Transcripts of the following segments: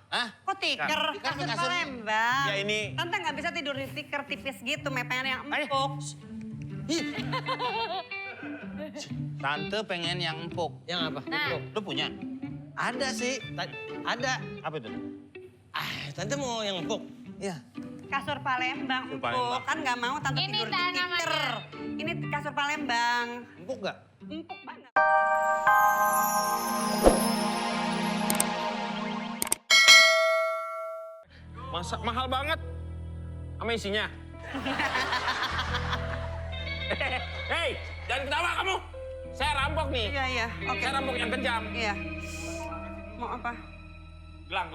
Hah? Kok tikar? Tikar Kasur kasur. Palembang. Ya ini. Tante nggak bisa tidur di tikar tipis gitu, pengen yang empuk. Tante pengen yang empuk. Yang apa? Nah. Empuk. Lu punya? Ada sih. Ada. Apa itu? Tante mau yang empuk? Iya. Kasur Palembang Kasur empuk. Palembang. Kan nggak mau tante Ini tidur di tak tikar. namanya. Ini kasur Palembang. Empuk gak? Empuk banget. Masa mahal banget sama isinya. Hei, jangan ketawa kamu. Saya rampok nih. Iya, iya. Oke. Saya rampok yang kejam. Iya. Mau apa? Gelang.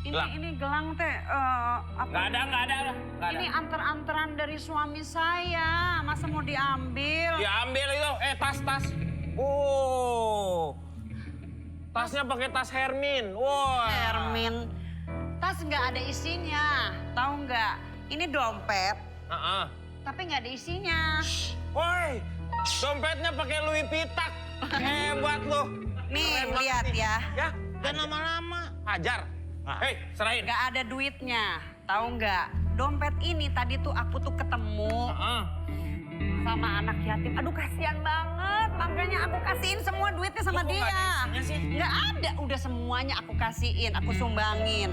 Ini Gelang. ini gelang teh apa? Nggak ada. Nggak ada. Ini antar-antaran dari suami saya. Masa mau diambil? Diambil itu. Tas. Oh. Tasnya pakai tas Hermin. Wah. Hermin. Tas nggak ada isinya. Tahu nggak? Ini dompet, Heeh. tapi nggak ada isinya. Woi, dompetnya pakai Louis Pitak. Hebat loh. Nih, Keren banget lihat nih. ya. Ya, Dan lama-lama. hajar. Hei, serahin. Nggak ada duitnya. Tahu nggak? Dompet ini tadi tuh aku tuh ketemu Heeh. sama anak yatim. Aduh, kasihan banget. Makanya aku kasihin semua duitnya sama Kok nggak dia. ada isinya sih? Nggak ada. Udah semuanya aku kasihin. Aku sumbangin.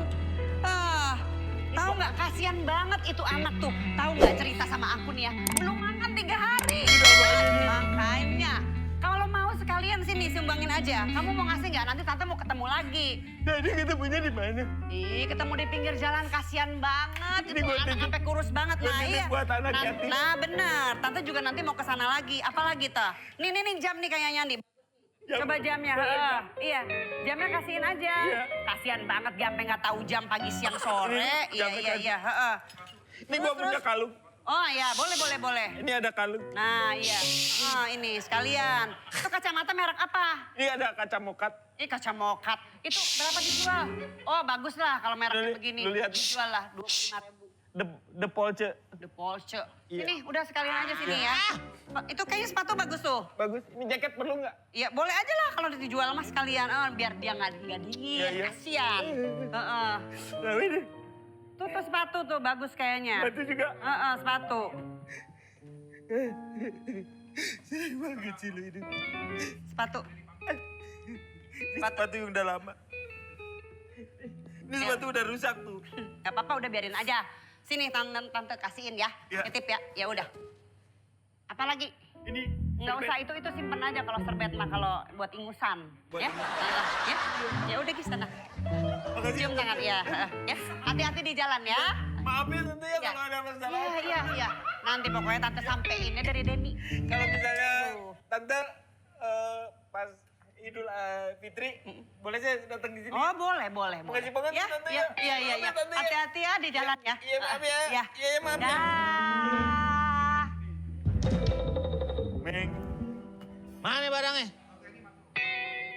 Tahu nggak? Kasihan banget itu anak tuh. Tahu nggak cerita sama aku nih ya? Belum makan 3 hari. Makanya. Kalau mau sekalian sini sumbangin aja. Kamu mau ngasih nggak? Nanti tante mau ketemu lagi. Jadi ketemunya di mana? Ih, ketemu di pinggir jalan kasihan banget. Ini Itu gua anak titip- sampai kurus banget. gua Nah, titip iya. buat anak yatim. Nah, benar. Tante juga nanti mau ke sana lagi. Apalagi tuh? Nih jam nih kayaknya nih. Coba jamnya. Iya, jamnya kasihin aja. Iya. Kasihan banget dia sampai nggak tahu jam pagi siang sore. Jamnya Iya. Ini gua punya kalung. Oh iya, boleh. Ini ada kalung. Nah, iya. Ini sekalian. Itu kacamata merek apa? Ini ada kaca mokat. Ini kaca mokat. Itu berapa dijual? Oh, bagus lah kalau mereknya Lu begini. lihat. Dijual lah 25.000. The Polce. The Porsche. Iya. Sini, udah sekalian aja sini ya. Itu kayaknya sepatu bagus tuh. Bagus. Ini jaket perlu nggak? Iya, boleh aja lah kalau dijual mas sekalian. Biar dia nggak dingin. Iya. Kasian. Nah ini. Tuh sepatu tuh bagus kayaknya. Batu juga. Sepatu. Sayang banget sih lu ini. Sepatu. Ini sepatu yang udah lama. Ini sepatu udah rusak tuh. Gak apa-apa, udah biarin aja. Sini tante kasihin ya. Iya. Titip ya. Ya udah. Apalagi? Ini. Nggak usah itu simpen aja kalau serbet mah kalau buat ingusan. Buat Ya, ya. Ya udah Gis, tenang. Makasih. Cium tangan ya. Ya, hati-hati di jalan ya. Maaf ya tentu ya Ya. kalau ada masalah. Iya. Nanti pokoknya tante sampeinnya dari Denny. Kalau misalnya Tuh. tante pas Idul Fitri, boleh saya datang di sini? Oh boleh. Makasih banget Ya, tante iya. ya. Maaf ya, tante ya. Hati-hati ya di jalan ya. Iya maaf ya. Ya. Iya maaf ya. Dah. Meng, Mana barangnya?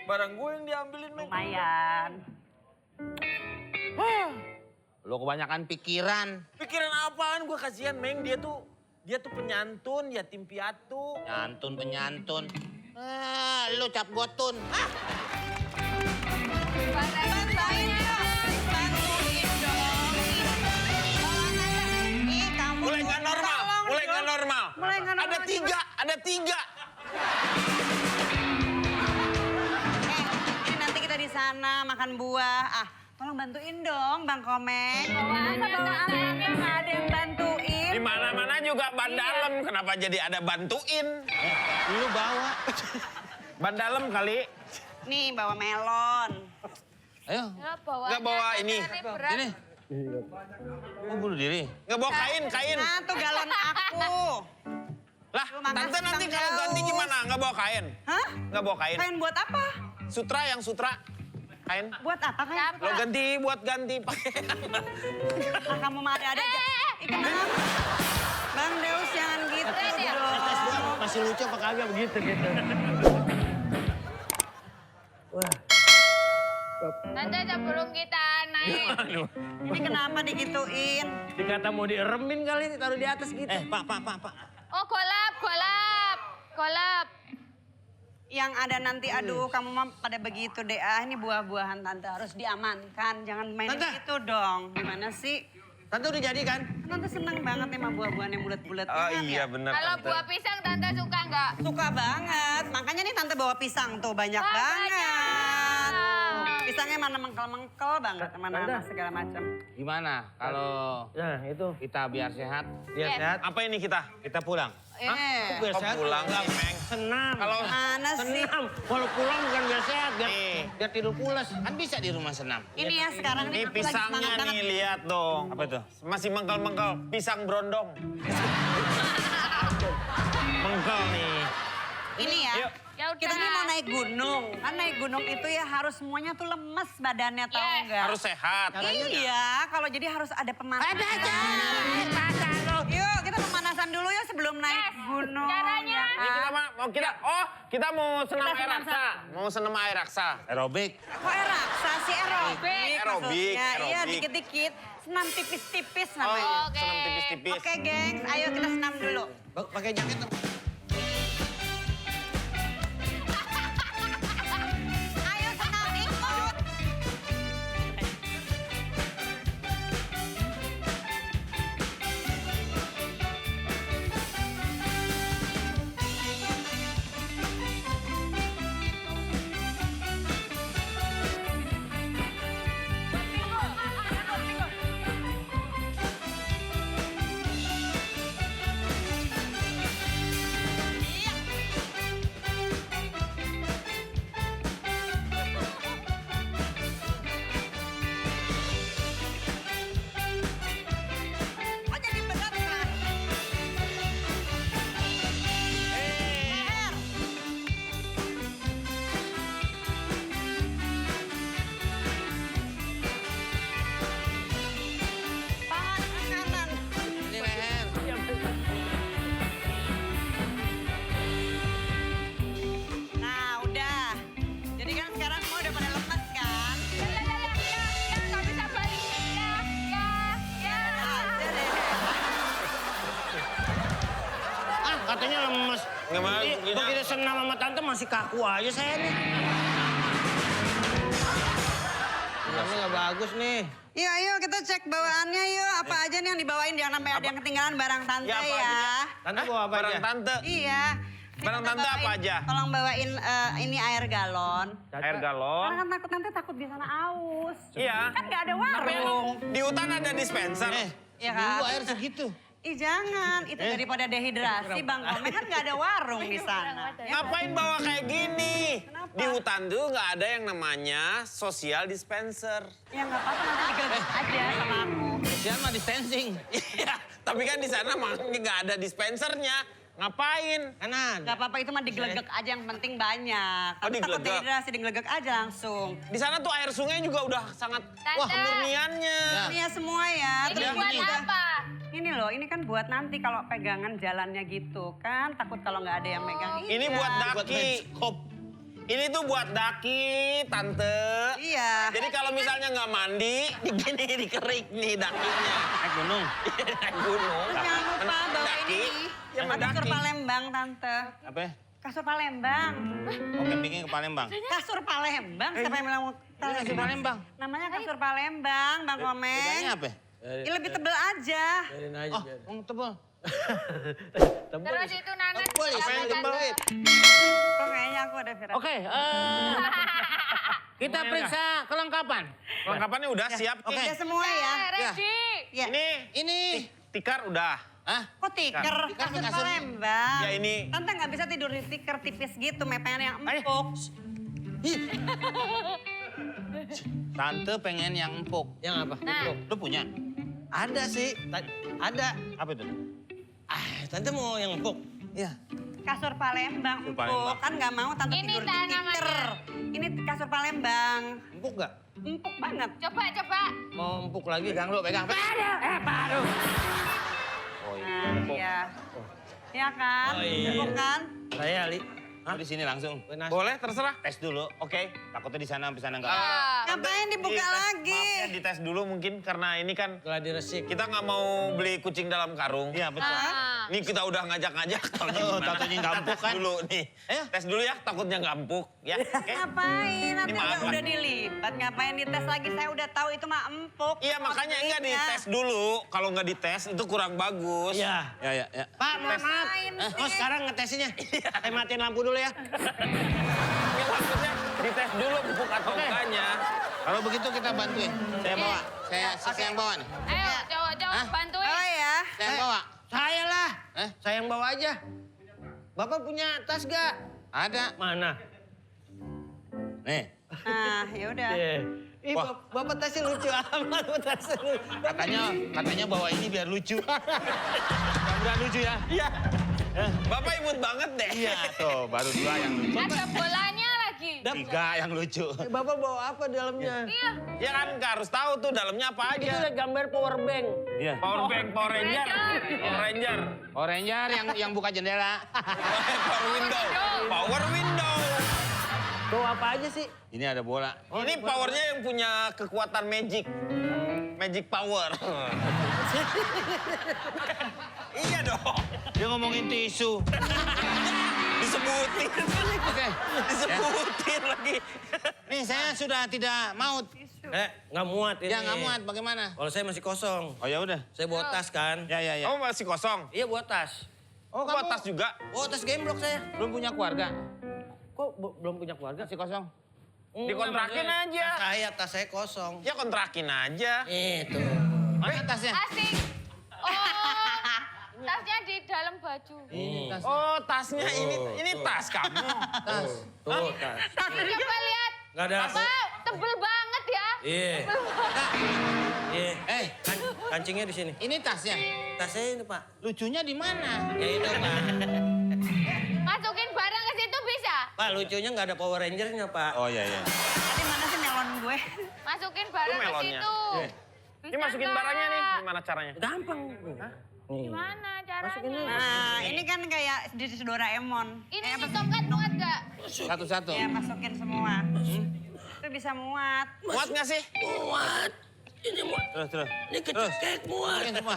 barang gue yang diambilin Meng. Lumayan. Lo kebanyakan pikiran. Pikiran apaan gue kasihan Meng, dia tuh penyantun, yatim piatu. Penyantun. Lo cap gotun. Bantuin dong. Ih, kamu Mulai nggak normal, tolong mulai nggak dong. normal. Mulai nggak normal. Ada tiga. Ini nanti kita di sana makan buah. Tolong bantuin dong Bang Komeng. Masa bawa anak nggak ada yang bantuin? Di mana-mana juga ban dalam, kenapa jadi ada bantuin? Lu bawa. Ban dalam kali. Nih bawa melon. Ayo, Nggak bawa ini. Berat. sini. Mau bunuh diri? Nggak bawa kain. Nah tuh galon aku. Lah, Lu makasih, tante nanti Bang kalau ganti Daus. gimana? Nggak bawa kain? Hah? Nggak bawa kain. Kain buat apa? Yang sutra. Kain. Buat apa kain? Lo ganti buat ganti pakaian. Kamu mah ada aja. Itu kenapa? Bang Deus jangan gitu Keren ya? dong. Masih lucu apa kagak begitu gitu. Tante sebelum kita naik. Ini kenapa digituin? Dikata mau dieremin kali taruh di atas gitu. Pak. Oh kolap. Yang ada nanti, aduh kamu mah pada begitu deh. Ini buah-buahan Tante harus diamankan. Jangan main Tante. gitu dong. Gimana sih? Tante udah jadi kan? Tante seneng banget sama buah-buahan yang bulat-bulat. Oh Ingat iya ya? benar Kalau Tante. buah pisang Tante suka nggak? Suka banget. Makanya nih Tante bawa pisang tuh banyak Wah, banget. banyak. Pisangnya mana mengkel-mengkel banget. Mana segala macam. Gimana kalau Nah itu. kita biar sehat, Biar Yes. sehat. Apa ini kita? kita pulang? Biar Kok sehat. pulang sih, Meng? Senam. Kalau Mana sih? senam. Kalau pulang bukan biar sehat, biar, Nih. biar tidur pulas. Kan bisa di rumah senam. Ini ya sekarang Nih nih aku lagi pisangnya semangat nih, banget. lihat dong. Apa itu? Masih mengkel-mengkel, pisang brondong. Mengkel nih. Ini ya. Yuk. Ya udah. Kita nih mau naik gunung. Kan naik gunung itu ya harus semuanya tuh lemes badannya, tahu Yes. nggak? Harus sehat. Iya, kalau jadi harus ada pemanasan. Yuk, kita pemanasan dulu ya sebelum naik Yes. gunung. Caranya. ya Ini kan? kita mau senam Kita air senam raksa. Mau senam air raksa. Aerobik. Kok raksa sih aerobik? Aerobik, maksudnya. Iya, aerobik. dikit-dikit. Senam tipis-tipis Oh, namanya. Oke. senam tipis-tipis. Oke, gengs. Ayo kita senam dulu. Pakai jaket. Ayo senam, ikut. Oh, jadi berat, Mas. Leher. Tangan kanan. Ini leher. Nah, udah. Jadi kan sekarang semua udah pada lemas kan? Ya, nggak bisa balik. Ya. Aja deh. Ah katanya lemes. Nggak mau, Ih, Gina. begitu senam sama tante masih kaku aja saya nih. Ini nggak bagus nih. Yuk, ayo kita cek bawaannya yuk. Apa aja nih yang dibawain, jangan sampai ada yang ketinggalan barang tante Ya, apa ya. aja? Tante bawa apa Barang aja? tante. Iya. Barang Kita tante apa bawain- aja? Tolong bawain ini air galon. Air galon. Karena kan takut nanti takut di sana aus. Iya. Kan nggak ada warung. Di hutan ada dispenser. Iya Dulu kan? air segitu. Ih jangan, itu daripada dehidrasi Bang Komeng kan nggak ada warung di sana. Ya, Ngapain bawa kayak gini? Kenapa? Di hutan tuh nggak ada yang namanya social dispenser. ya nggak apa-apa nanti digeledek aja sama aku. Kesian mah distancing. Iya, tapi kan di sana makanya nggak ada dispensernya. Ngapain? Kan ada. Nggak apa-apa itu mah digelegek aja yang penting banyak. Oh, Tapi takut digelegek. dehidrasi digelegek aja langsung. Di sana tuh air sungai juga udah sangat Tante. kemurniannya. Ini ya semua ya. Ini Terus buat ini juga- apa? Ini loh, ini kan buat nanti kalau pegangan jalannya gitu kan. Takut kalau nggak ada yang megang. Ini Iya. buat Buat daki. menskop. Ini tuh buat daki, tante. Iya. Jadi kalau misalnya nggak mandi, gini dikerik nih dakinya. Naik gunung. Naik gunung. Terus jangan lupa bawa Mendaki. ini. Ya Kasur mendaki. Palembang, Tante. Apa ya? Kasur Palembang. Oh, campingnya ke Palembang. Kasur Palembang? Siapa yang bilang mau Ini kasur Palembang. Namanya kasur Palembang, Bang Komeng. Bedanya apa? Ya, lebih tebel aja. Biarin aja. Oh, biarin. tebal. Terus itu Nanas Tebal ya, apa, saya Tante? tebal. Kok kayaknya aku ada viral. Oke, kita periksa kelengkapan. Kelengkapannya udah siap. Oke. Udah semua ya? Ready. Ya. Ini tikar udah. Hah? Kok tiker? Tikar Kasur kasur. Palembang. Ya, ini. Tante nggak bisa tidur di tikar tipis gitu, mepengan yang empuk. Tante pengen yang empuk. Yang apa? Nah. Lu punya? Ada sih. Ada. Apa itu? Tante mau yang empuk. Iya. Kasur Palembang Kasur empuk. Palembang. Kan nggak mau Tante Ini tidur di tanamannya. tikar. Ini kasur Palembang. Empuk nggak? Empuk banget. Coba. Mau empuk lagi? Pegang lu, pegang. Oh iya. Nah, iya. Iya kan? Oh, iya. Empuk kan? Saya, Li. Lu di sini langsung. Boleh, terserah. Tes dulu. Oke. Takutnya di sana enggak. Ya. Ngapain dibuka Dites- lagi? Maaf ya, dites dulu mungkin karena ini kan Gladi resik. kita nggak mau beli kucing dalam karung. Iya, betul. Ah. Nih kita udah ngajak-ngajak. Tatonya nggak empuk kan? Dulu nih. Tes dulu ya, takutnya nggak empuk. Ya, oke? Ngapain? Apa Ini maaf, udah dilipat? Ngapain dites lagi? Saya udah tahu itu mah empuk. Iya makanya enggak dites dulu. Kalau nggak dites itu kurang bagus. Ya. Ya. Pak, maaf. Ngapain Oh sih? sekarang ngetesinnya. Saya matiin lampu dulu ya. Ini maksudnya dites dulu empuk atau enggaknya. Kalau begitu kita bantuin. Saya bawa. Saya yang bawa nih. Ayo, cowok-cowok Hah? bantuin. Oh ya. Saya yang bawa. Saya lah. Eh? Saya yang bawa aja. Bapak punya tas gak? Ada. Mana? Nih. Nah, ya udah. Ih, Wah. Bapak tasnya lucu amat. Bapak tasnya lucu. Katanya bawa ini biar lucu. Mudah-mudahan lucu ya. Iya. Bapak imut banget deh. Iya, tuh baru 2 yang lucu. Ada bolanya lagi. 3 yang lucu. Bapak bawa apa dalamnya? Iya. Ya kan nggak harus tahu tuh dalamnya apa aja. Itu ada gambar power bank. Iya. Power bank, Power Ranger. Power Ranger. Ranger yang buka jendela. Power window. Power window. Tuh apa aja sih? Ini ada bola. Ini powernya yang punya kekuatan magic. Magic power. Iya dong. Dia ngomongin tisu. Disebutin. Oke. Disebutin lagi. Nih saya sudah tidak maut. Nggak muat ini. Ya nggak muat. Bagaimana? Kalau saya masih kosong. Oh ya udah. Saya bawa tas kan. Ya. Kamu masih kosong? Iya bawa tas. Oh Bawa kamu tas juga? Bawa tas gemblok saya. belum punya keluarga? Kok belum punya keluarga? Masih kosong? Dikontrakin aja. Tas saya kosong. Ya kontrakin aja. Itu. Mana tasnya? Asik. Oh, tasnya di dalam baju. Ini tas. Oh tasnya ini tas kamu. Tas. Tuh tas. Coba lihat. Nggak ada. Apa? Tebel banget ya. Iya. Iya. Eh, Kancingnya di sini. ini tasnya. Tasnya ini Pak. Lucunya di mana? Ya itu Pak. Masukin barang ke situ bisa. Pak lucunya nggak ada Power Ranger-nya Pak. Oh iya. Tadi mana sih melon gue? Masukin barang Itu ke melonnya. situ. Iya. Ini masukin nggak? barangnya nih. Gimana caranya? Gampang. Gimana caranya? Nah, ini kan kayak di Doraemon. Ini tongkat muat gak? Satu-satu. Ya, masukin semua. Itu bisa muat. Muat nggak sih? Terus. Ini kecekek muat. Masukin semua.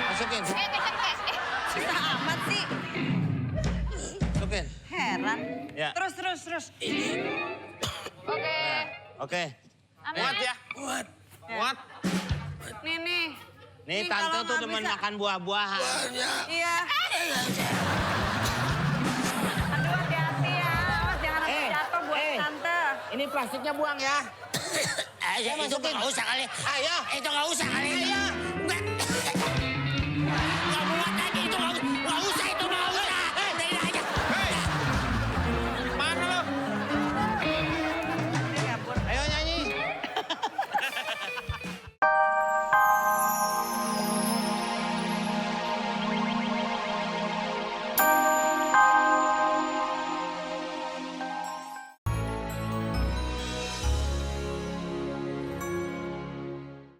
Masukin. Kecekek. Susah amat sih. Masukin. Heran. Ya. Terus. Oke. Oke. Aman Muat ya? Muat. Muat. Nih. Nih Nih, tante kalau tuh nggak demen bisa- makan buah-buahan. Iya. Aduh, hati-hati ya. Awas jangan sampai jatuh buat tante. Ini plastiknya buang ya. Itu nggak usah kali. Ayo. Itu nggak usah kali. Ayo.